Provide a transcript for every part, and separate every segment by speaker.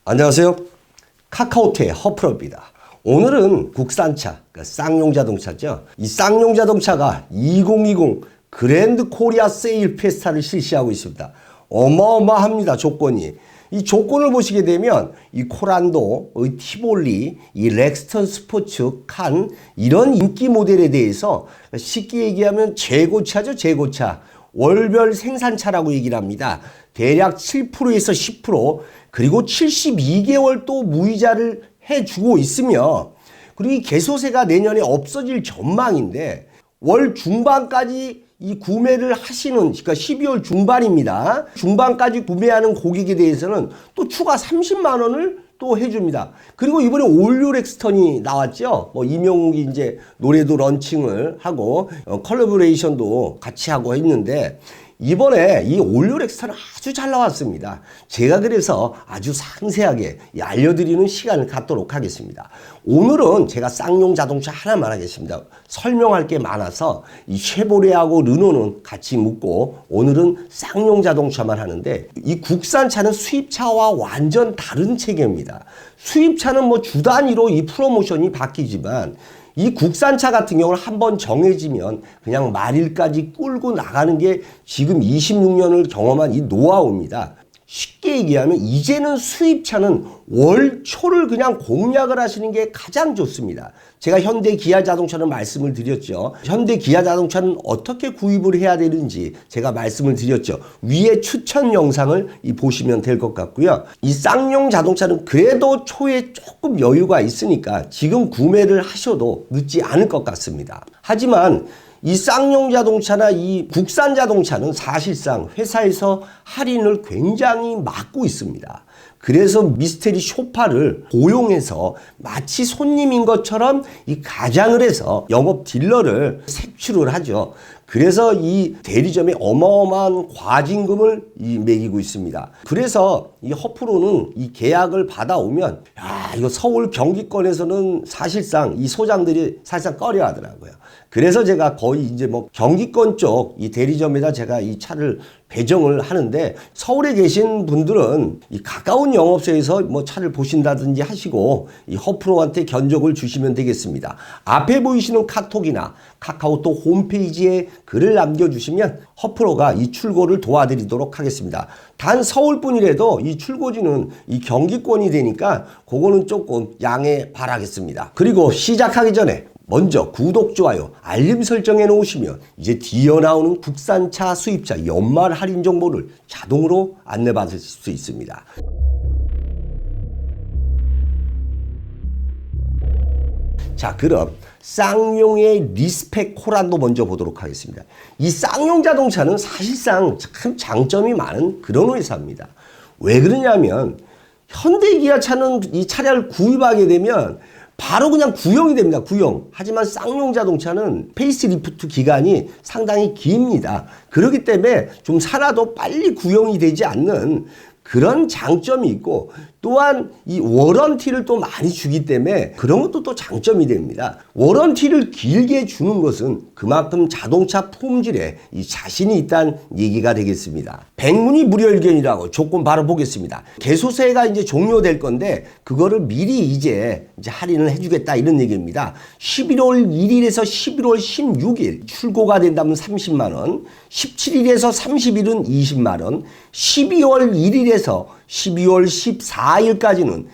Speaker 1: 안녕하세요. 카카오톡의 허프로입니다. 오늘은 국산차, 그러니까 쌍용 자동차죠. 이 쌍용 자동차가 2020 그랜드 코리아 세일 페스타를 실시하고 있습니다. 어마어마합니다, 조건이. 이 조건을 보시게 되면 이 코란도, 이 티볼리, 이 렉스턴 스포츠, 칸 이런 인기 모델에 대해서 쉽게 얘기하면 재고차죠, 재고차. 월별 생산차라고 얘기를 합니다. 대략 7%에서 10%, 그리고 72개월 또 무이자를 해주고 있으며, 그리고 이 개소세가 내년에 없어질 전망인데 월 중반까지 이 구매를 하시는, 그러니까 12월 중반입니다. 중반까지 구매하는 고객에 대해서는 또 추가 30만 원을 또 해줍니다. 그리고 이번에 올류 렉스턴이 나왔죠. 뭐 이명욱이 이제 노래도 런칭을 하고 컬래버레이션도 같이 하고 했는데, 이번에 이 올류 렉스턴은 아주 잘 나왔습니다. 제가 그래서 아주 상세하게 알려드리는 시간을 갖도록 하겠습니다. 오늘은 제가 쌍용 자동차 하나만 하겠습니다. 설명할 게 많아서 이 쉐보레하고 르노는 같이 묻고 오늘은 쌍용 자동차만 하는데, 이 국산차는 수입차와 완전 다른 체계입니다. 수입차는 뭐 주 단위로 이 프로모션이 바뀌지만, 이 국산차 같은 경우는 한번 정해지면 그냥 말일까지 끌고 나가는 게 지금 26년을 경험한 이 노하우입니다. 쉽게 얘기하면 이제는 수입차는 월 초를 그냥 공략을 하시는 게 가장 좋습니다. 제가 현대 기아 자동차는 말씀을 드렸죠. 현대 기아 자동차는 어떻게 구입을 해야 되는지 제가 말씀을 드렸죠. 위에 추천 영상을 보시면 될 것 같고요. 이 쌍용 자동차는 그래도 초에 조금 여유가 있으니까 지금 구매를 하셔도 늦지 않을 것 같습니다. 하지만 이 쌍용 자동차나 이 국산 자동차는 사실상 회사에서 할인을 굉장히 막고 있습니다. 그래서 미스테리 쇼파를 고용해서 마치 손님인 것처럼 이 가장을 해서 영업 딜러를 색출을 하죠. 그래서 이 대리점에 어마어마한 과징금을 매기고 있습니다. 그래서 이 허프로는 이 계약을 받아오면, 야, 이거 서울 경기권에서는 사실상 이 소장들이 사실상 꺼려 하더라고요. 그래서 제가 거의 이제 뭐 경기권 쪽 이 대리점에다 제가 이 차를 배정을 하는데, 서울에 계신 분들은 이 가까운 영업소에서 뭐 차를 보신다든지 하시고 이 허프로한테 견적을 주시면 되겠습니다. 앞에 보이시는 카톡이나 카카오톡 홈페이지에 글을 남겨주시면 허프로가 이 출고를 도와드리도록 하겠습니다. 단 서울뿐이라도 이 출고지는 이 경기권이 되니까 그거는 조금 양해 바라겠습니다. 그리고 시작하기 전에 먼저 구독, 좋아요, 알림 설정해 놓으시면 이제 뒤에 나오는 국산차, 수입차 연말 할인 정보를 자동으로 안내받을 수 있습니다. 자, 그럼 쌍용의 리스펙 코란도 먼저 보도록 하겠습니다. 이 쌍용 자동차는 사실상 참 장점이 많은 그런 회사입니다. 왜 그러냐면 현대기아차는 이 차량을 구입하게 되면 바로 그냥 구형이 됩니다. 구형. 하지만 쌍용 자동차는 페이스리프트 기간이 상당히 깁니다. 그렇기 때문에 좀 살아도 빨리 구형이 되지 않는 그런 장점이 있고, 또한 이 워런티를 또 많이 주기 때문에 그런 것도 또 장점이 됩니다. 워런티를 길게 주는 것은 그만큼 자동차 품질에 이 자신이 있다는 얘기가 되겠습니다. 백문이 무료일견이라고 조건 바로 보겠습니다. 개소세가 이제 종료될 건데 그거를 미리 이제 할인을 해주겠다 이런 얘기입니다. 11월 1일에서 11월 16일 출고가 된다면 30만 원, 17일에서 30일은 20만 원, 12월 1일에서 12월 14일까지는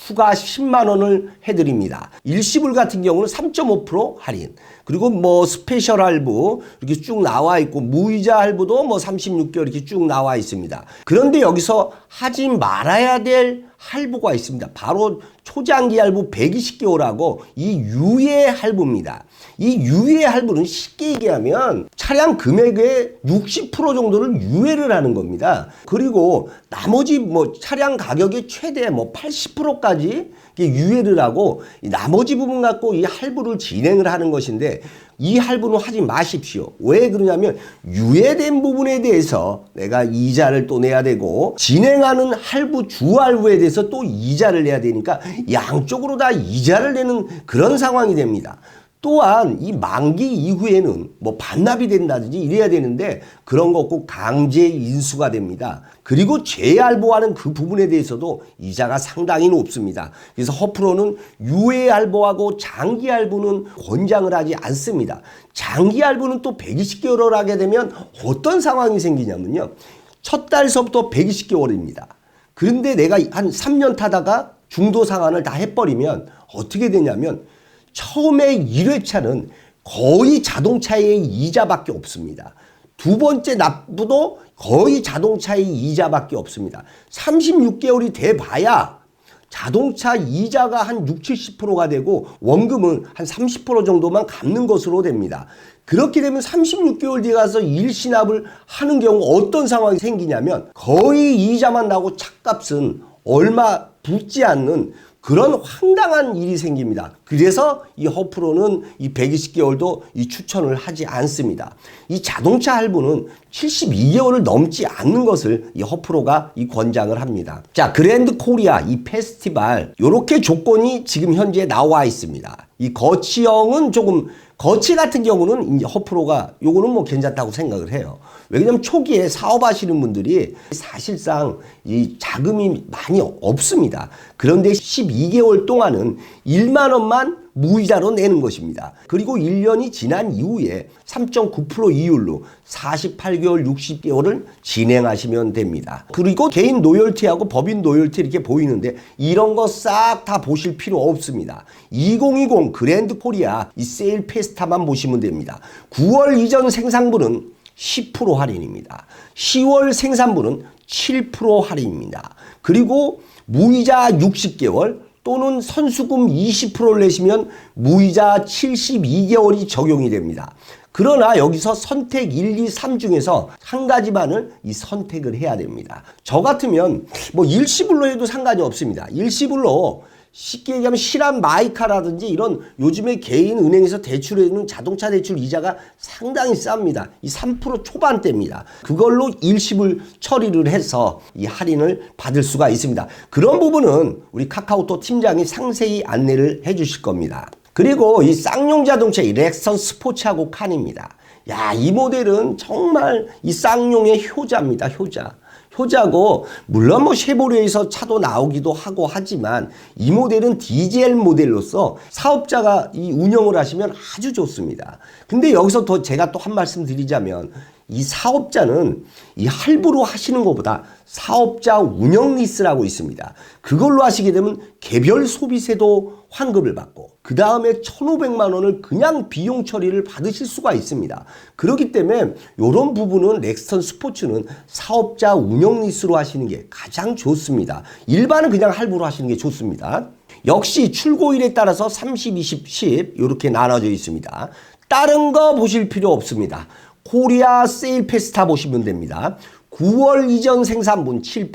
Speaker 1: 추가 10만 원을 해드립니다. 일시불 같은 경우는 3.5% 할인. 그리고 뭐 스페셜 할부 이렇게 쭉 나와 있고 무이자 할부도 뭐 36개월 이렇게 쭉 나와 있습니다. 그런데 여기서 하지 말아야 될 할부가 있습니다. 바로 초장기 할부 120개월하고 이 유예 할부입니다. 이 유예 할부는 쉽게 얘기하면 차량 금액의 60% 정도를 유예를 하는 겁니다. 그리고 나머지 뭐 차량 가격의 최대 뭐 80%까지 유예를 하고 나머지 부분 갖고 이 할부를 진행을 하는 것인데 이 할부는 하지 마십시오. 왜 그러냐면 유예된 부분에 대해서 내가 이자를 또 내야 되고 진행하는 할부 주할부에 대해서 또 이자를 내야 되니까 양쪽으로 다 이자를 내는 그런 상황이 됩니다. 또한 이 만기 이후에는 뭐 반납이 된다든지 이래야 되는데 그런 거 없고 강제 인수가 됩니다. 그리고 재할부하는 그 부분에 대해서도 이자가 상당히 높습니다. 그래서 허프로는 유예 할부하고 장기 할부는 권장을 하지 않습니다. 장기 할부는 또 120개월을 하게 되면 어떤 상황이 생기냐면요. 첫 달서부터 120개월입니다. 그런데 내가 한 3년 타다가 중도 상환을 다 해버리면 어떻게 되냐면 처음에 1회차는 거의 자동차의 이자밖에 없습니다. 두 번째 납부도 거의 자동차의 이자밖에 없습니다. 36개월이 돼봐야 자동차 이자가 한 60, 70%가 되고 원금은 한 30% 정도만 갚는 것으로 됩니다. 그렇게 되면 36개월 뒤에 가서 일시납을 하는 경우 어떤 상황이 생기냐면 거의 이자만 나고 차값은 얼마 붙지 않는 그런 황당한 일이 생깁니다. 그래서 이 허프로는 이 120개월도 이 추천을 하지 않습니다. 이 자동차 할부는 72개월을 넘지 않는 것을 이 허프로가 이 권장을 합니다. 자, 그랜드 코리아 이 페스티벌 요렇게 조건이 지금 현재 나와 있습니다. 이 거치형은 조금 거치 같은 경우는 이제 허프로가 요거는 뭐 괜찮다고 생각을 해요. 왜냐면 초기에 사업하시는 분들이 사실상 이 자금이 많이 없습니다. 그런데 12개월 동안은 1만 원만 무이자로 내는 것입니다. 그리고 1년이 지난 이후에 3.9% 이율로 48개월, 60개월을 진행하시면 됩니다. 그리고 개인 노열티하고 법인 노열티 이렇게 보이는데 이런 거 싹 다 보실 필요 없습니다. 2020 그랜드 코리아 이 세일 페스타만 보시면 됩니다. 9월 이전 생산분은 10% 할인입니다. 10월 생산분은 7% 할인입니다. 그리고 무이자 60개월 또는 선수금 20%를 내시면 무이자 72개월이 적용이 됩니다. 그러나 여기서 선택 1, 2, 3 중에서 한 가지만을 이 선택을 해야 됩니다. 저 같으면 뭐 일시불로 해도 상관이 없습니다. 일시불로 쉽게 얘기하면 실한 마이카라든지 이런 요즘에 개인 은행에서 대출해주는 자동차 대출 이자가 상당히 쌉니다. 이 3% 초반대입니다. 그걸로 일시불 처리를 해서 이 할인을 받을 수가 있습니다. 그런 부분은 우리 카카오톡 팀장이 상세히 안내를 해 주실 겁니다. 그리고 이 쌍용 자동차 이 렉선 스포츠하고 칸입니다. 야, 이 모델은 정말 이 쌍용의 효자입니다. 효자고 물론 뭐 쉐보레에서 차도 나오기도 하고 하지만 이 모델은 디젤 모델로서 사업자가 이 운영을 하시면 아주 좋습니다. 근데 여기서 더 제가 또 한 말씀 드리자면 이 사업자는 이 할부로 하시는 것보다 사업자 운영 리스라고 있습니다. 그걸로 하시게 되면 개별 소비세도 환급을 받고 그 다음에 1,500만 원을 그냥 비용 처리를 받으실 수가 있습니다. 그렇기 때문에 이런 부분은 렉스턴 스포츠는 사업자 운영 리스로 하시는 게 가장 좋습니다. 일반은 그냥 할부로 하시는 게 좋습니다. 역시 출고일에 따라서 30, 20, 10 이렇게 나눠져 있습니다. 다른 거 보실 필요 없습니다. 코리아 세일 페스타 보시면 됩니다. 9월 이전 생산분 7%,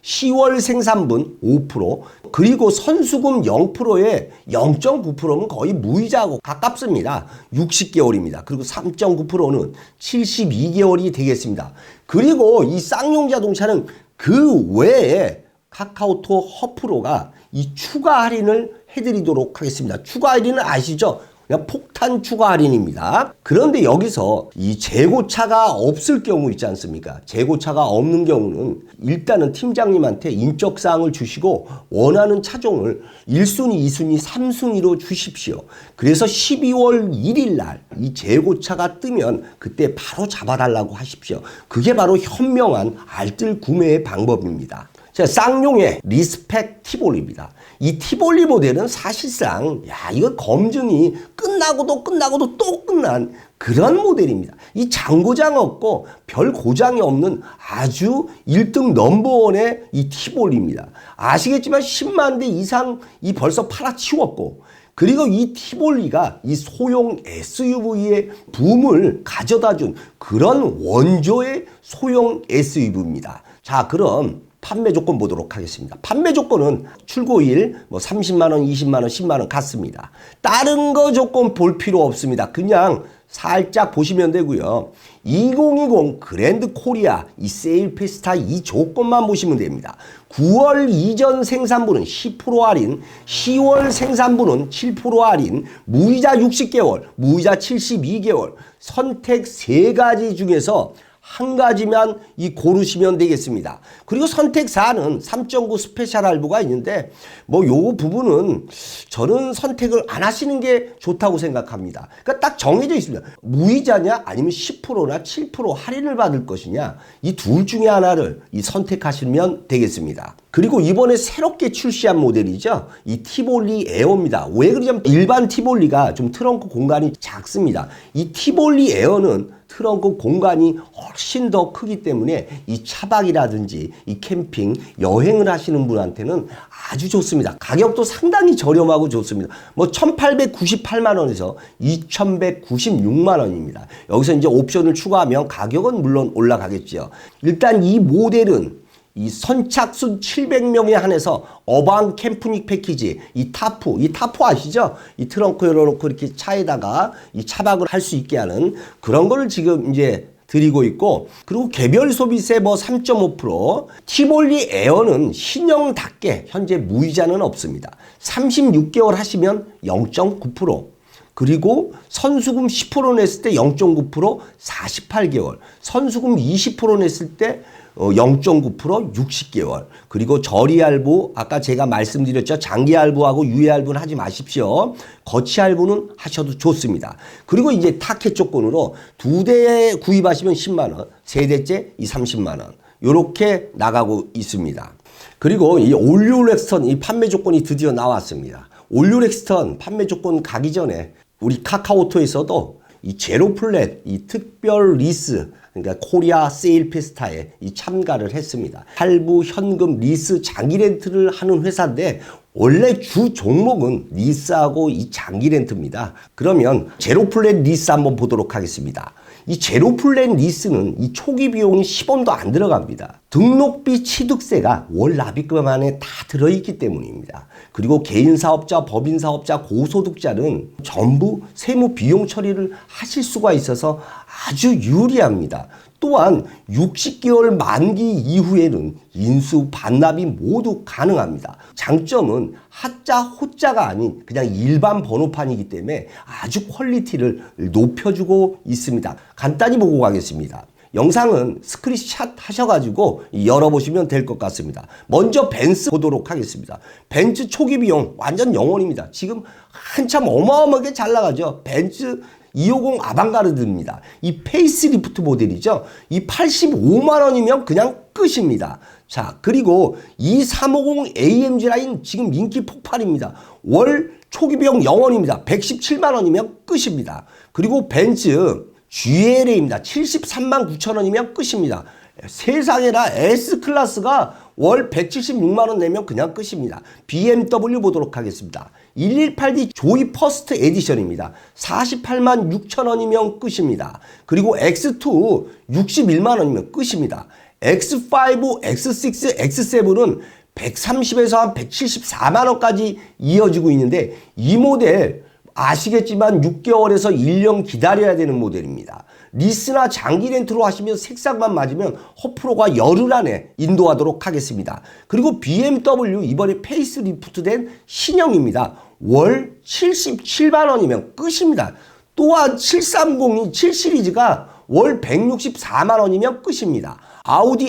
Speaker 1: 10월 생산분 5%, 그리고 선수금 0%에 0.9%는 거의 무이자하고 가깝습니다. 60개월입니다. 그리고 3.9%는 72개월이 되겠습니다. 그리고 이 쌍용 자동차는 그 외에 카카오톡 허프로가 이 추가 할인을 해드리도록 하겠습니다. 추가 할인은 아시죠? 그냥 폭탄 추가 할인입니다. 그런데 여기서 이 재고차가 없을 경우 있지 않습니까? 재고차가 없는 경우는 일단은 팀장님한테 인적사항을 주시고 원하는 차종을 1순위, 2순위, 3순위로 주십시오. 그래서 12월 1일 날 이 재고차가 뜨면 그때 바로 잡아달라고 하십시오. 그게 바로 현명한 알뜰 구매의 방법입니다. 자, 쌍용의 리스펙 티볼리입니다. 이 티볼리 모델은 사실상 이거 검증이 끝나고도 또 끝난 그런 모델입니다. 이 장고장 없고 별 고장이 없는 아주 1등 넘버원의 이 티볼리입니다. 아시겠지만 10만 대 이상 이 벌써 팔아치웠고, 그리고 이 티볼리가 이 소형 SUV의 붐을 가져다 준 그런 원조의 소형 SUV입니다. 자, 그럼 판매 조건 보도록 하겠습니다. 판매 조건은 출고일 30만원, 20만원, 10만원 같습니다. 다른 거 조건 볼 필요 없습니다. 그냥 살짝 보시면 되고요. 2020 그랜드 코리아 이 세일 페스타 이 조건만 보시면 됩니다. 9월 이전 생산분은 10% 할인, 10월 생산분은 7% 할인, 무이자 60개월, 무이자 72개월, 선택 3가지 중에서 한 가지만 고르시면 되겠습니다. 그리고 선택 4는 3.9 스페셜 할부가 있는데 요 부분은 저는 선택을 안 하시는 게 좋다고 생각합니다. 그러니까 딱 정해져 있습니다. 무이자냐 아니면 10%나 7% 할인을 받을 것이냐, 이 둘 중에 하나를 선택하시면 되겠습니다. 그리고 이번에 새롭게 출시한 모델이죠. 이 티볼리 에어입니다. 왜 그러냐면 일반 티볼리가 좀 트렁크 공간이 작습니다. 이 티볼리 에어는 트렁크 공간이 훨씬 더 크기 때문에 이 차박이라든지 이 캠핑, 여행을 하시는 분한테는 아주 좋습니다. 가격도 상당히 저렴하고 좋습니다. 1,898만 원에서 2,196만 원입니다. 여기서 이제 옵션을 추가하면 가격은 물론 올라가겠죠. 일단 이 모델은 이 선착순 700명에 한해서 어반 캠프닉 패키지, 이 타프 아시죠? 이 트렁크 열어놓고 이렇게 차에다가 이 차박을 할 수 있게 하는 그런 거를 지금 이제 드리고 있고, 그리고 개별 소비세 3.5%, 티볼리 에어는 신형답게 현재 무이자는 없습니다. 36개월 하시면 0.9%, 그리고 선수금 10% 냈을 때 0.9%, 48개월, 선수금 20% 냈을 때 0.9% 60개월, 그리고 저리 할부 아까 제가 말씀드렸죠. 장기 할부하고 유예 할부는 하지 마십시오. 거치 할부는 하셔도 좋습니다. 그리고 이제 타켓 조건으로 2대 구입하시면 10만원, 3대째 30만원 요렇게 나가고 있습니다. 그리고 이 올류 렉스턴 이 판매 조건이 드디어 나왔습니다. 올류 렉스턴 판매 조건 가기 전에 우리 카카오톡에서도 이 제로 플랫 이 특별 리스, 그러니까 코리아 세일 페스타에 참가를 했습니다. 할부, 현금, 리스, 장기 렌트를 하는 회사인데 원래 주 종목은 리스하고 이 장기 렌트입니다. 그러면 제로 플랜 리스 한번 보도록 하겠습니다. 이 제로 플랜 리스는 이 초기 비용이 10원도 안 들어갑니다. 등록비 취득세가 월 납입금 안에 다 들어있기 때문입니다. 그리고 개인 사업자, 법인 사업자, 고소득자는 전부 세무 비용 처리를 하실 수가 있어서 아주 유리합니다. 또한 60개월 만기 이후에는 인수, 반납이 모두 가능합니다. 장점은 하자, 호자가 아닌 그냥 일반 번호판이기 때문에 아주 퀄리티를 높여주고 있습니다. 간단히 보고 가겠습니다. 영상은 스크린샷 하셔가지고 열어보시면 될 것 같습니다. 먼저 벤츠 보도록 하겠습니다. 벤츠 초기 비용 완전 0원입니다. 지금 한참 어마어마하게 잘 나가죠. 벤츠 250 아방가르드입니다. 이 페이스리프트 모델이죠. 이 85만 원이면 그냥 끝입니다. 자, 그리고 이 350 AMG 라인 지금 인기 폭발입니다. 월 초기 비용 0원입니다. 117만 원이면 끝입니다. 그리고 벤츠 GLA입니다. 73만 9천 원이면 끝입니다. 세상에나 S클래스가 월 176만 원 내면 그냥 끝입니다. BMW 보도록 하겠습니다. 118D 조이 퍼스트 에디션입니다. 48만 6천 원이면 끝입니다. 그리고 X2 61만 원이면 끝입니다. X5, X6, X7은 130에서 한 174만 원까지 이어지고 있는데 이 모델 아시겠지만 6개월에서 1년 기다려야 되는 모델입니다. 리스나 장기 렌트로 하시면 색상만 맞으면 허프로가 열흘 안에 인도하도록 하겠습니다. 그리고 BMW 이번에 페이스리프트된 신형입니다. 월 77만 원이면 끝입니다. 또한 730이 7시리즈가 월 164만 원이면 끝입니다. 아우디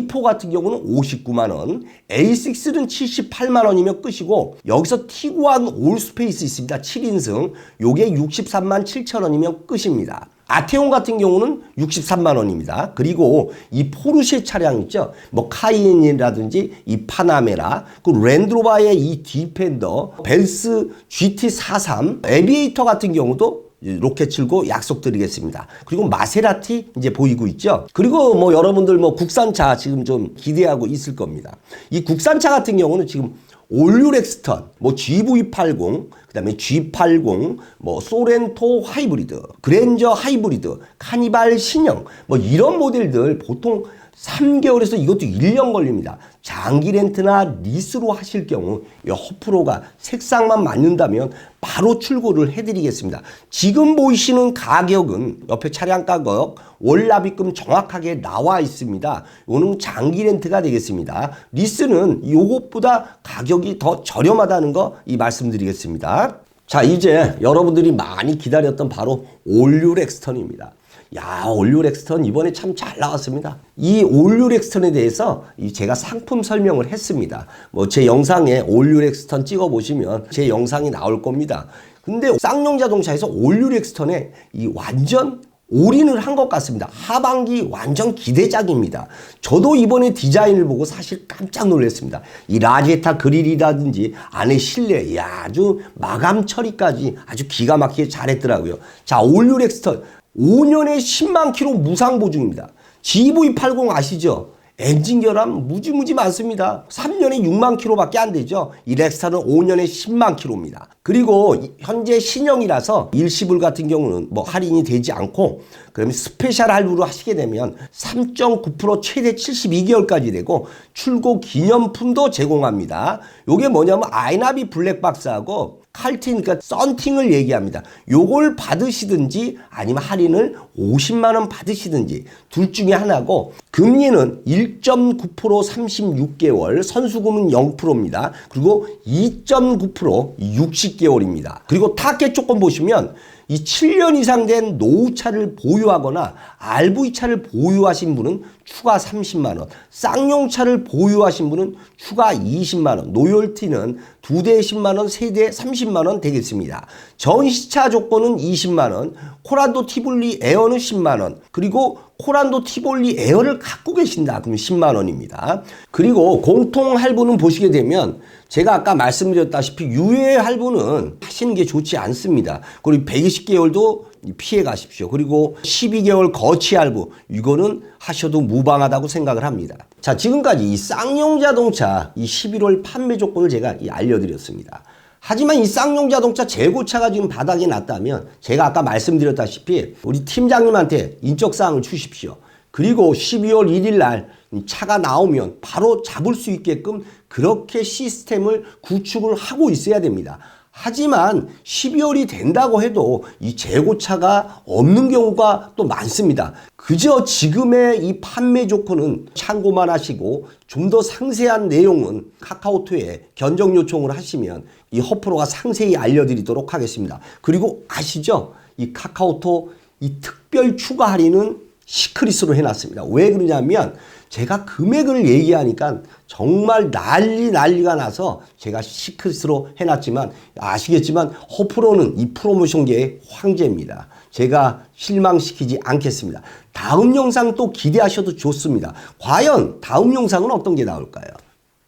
Speaker 1: A4 같은 경우는 59만 원, A6는 78만 원이면 끝이고 여기서 티구안 올스페이스 있습니다. 7인승. 요게 63만 7천 원이면 끝입니다. 아테온 같은 경우는 63만 원입니다. 그리고 이 포르쉐 차량 있죠. 뭐 카이엔이라든지 이 파나메라, 그 랜드로버의 이 디펜더, 벤츠 GT43, 에비에이터 같은 경우도 로켓 칠고 약속드리겠습니다. 그리고 마세라티 이제 보이고 있죠. 그리고 뭐 여러분들 뭐 국산차 지금 좀 기대하고 있을 겁니다. 이 국산차 같은 경우는 지금 올류 렉스턴, 뭐 GV80, 그다음에 G80, 뭐 소렌토 하이브리드, 그랜저 하이브리드, 카니발 신형, 뭐 이런 모델들 보통 3개월에서 이것도 1년 걸립니다. 장기 렌트나 리스로 하실 경우 이 허프로가 색상만 맞는다면 바로 출고를 해드리겠습니다. 지금 보이시는 가격은 옆에 차량 가격 월납입금 정확하게 나와 있습니다. 이거는 장기 렌트가 되겠습니다. 리스는 이것보다 가격이 더 저렴하다는 거 이 말씀드리겠습니다. 자, 이제 여러분들이 많이 기다렸던 바로 올류 렉스턴입니다. 야, 올류 렉스턴 이번에 참 잘 나왔습니다. 이 올류 렉스턴에 대해서 제가 상품 설명을 했습니다. 뭐 제 영상에 올류 렉스턴 찍어 보시면 제 영상이 나올 겁니다. 근데 쌍용 자동차에서 올류 렉스턴에 이 완전 올인을 한 것 같습니다. 하반기 완전 기대작입니다. 저도 이번에 디자인을 보고 사실 깜짝 놀랐습니다. 이 라제타 그릴이라든지 안에 실내, 아주 마감 처리까지 아주 기가 막히게 잘했더라고요. 자, 올류 렉스턴 5년에 10만 킬로 무상 보증입니다. GV80 아시죠? 엔진 결함 무지무지 많습니다. 3년에 6만 킬로밖에 안 되죠. 이 렉스턴은 5년에 10만 킬로입니다. 그리고 현재 신형이라서 일시불 같은 경우는 뭐 할인이 되지 않고 그러면 스페셜 할부로 하시게 되면 3.9% 최대 72개월까지 되고 출고 기념품도 제공합니다. 요게 뭐냐면 아이나비 블랙박스하고 칼틴, 그러니까 썬팅을 얘기합니다. 요걸 받으시든지 아니면 할인을 50만 원 받으시든지 둘 중에 하나고 금리는 1.9% 36개월, 선수금은 0%입니다. 그리고 2.9% 60개월입니다. 그리고 타겟 조건 보시면 이 7년 이상 된 노후차를 보유하거나 RV차를 보유하신 분은 추가 30만 원, 쌍용차를 보유하신 분은 추가 20만 원, 로열티는 2대에 10만 원, 3대에 30만 원 되겠습니다. 전시차 조건은 20만 원, 코란도 티볼리 에어는 10만 원, 그리고 코란도 티볼리 에어를 갖고 계신다 그러면 10만 원입니다. 그리고 공통 할부는 보시게 되면 제가 아까 말씀드렸다시피 유예 할부는 하시는 게 좋지 않습니다. 그리고 120개월도 피해 가십시오. 그리고 12개월 거치 할부 이거는 하셔도 무방하다고 생각을 합니다. 자, 지금까지 이 쌍용 자동차 이 11월 판매 조건을 제가 알려드렸습니다. 하지만 이 쌍용 자동차 재고차가 지금 바닥에 났다면 제가 아까 말씀드렸다시피 우리 팀장님한테 인적사항을 주십시오. 그리고 12월 1일 날 차가 나오면 바로 잡을 수 있게끔 그렇게 시스템을 구축을 하고 있어야 됩니다. 하지만 12월이 된다고 해도 이 재고차가 없는 경우가 또 많습니다. 그저 지금의 이 판매 조건은 참고만 하시고 좀 더 상세한 내용은 카카오톡에 견적 요청을 하시면 이 허프로가 상세히 알려드리도록 하겠습니다. 그리고 아시죠? 이 카카오톡 이 특별 추가 할인은 시크릿으로 해놨습니다. 왜 그러냐면 제가 금액을 얘기하니까 정말 난리가 나서 제가 시크릿으로 해놨지만 아시겠지만 허프로는 이 프로모션계의 황제입니다. 제가 실망시키지 않겠습니다. 다음 영상 또 기대하셔도 좋습니다. 과연 다음 영상은 어떤 게 나올까요?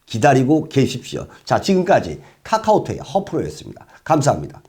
Speaker 1: 기다리고 계십시오. 자, 지금까지 카카오톡의 허프로였습니다. 감사합니다.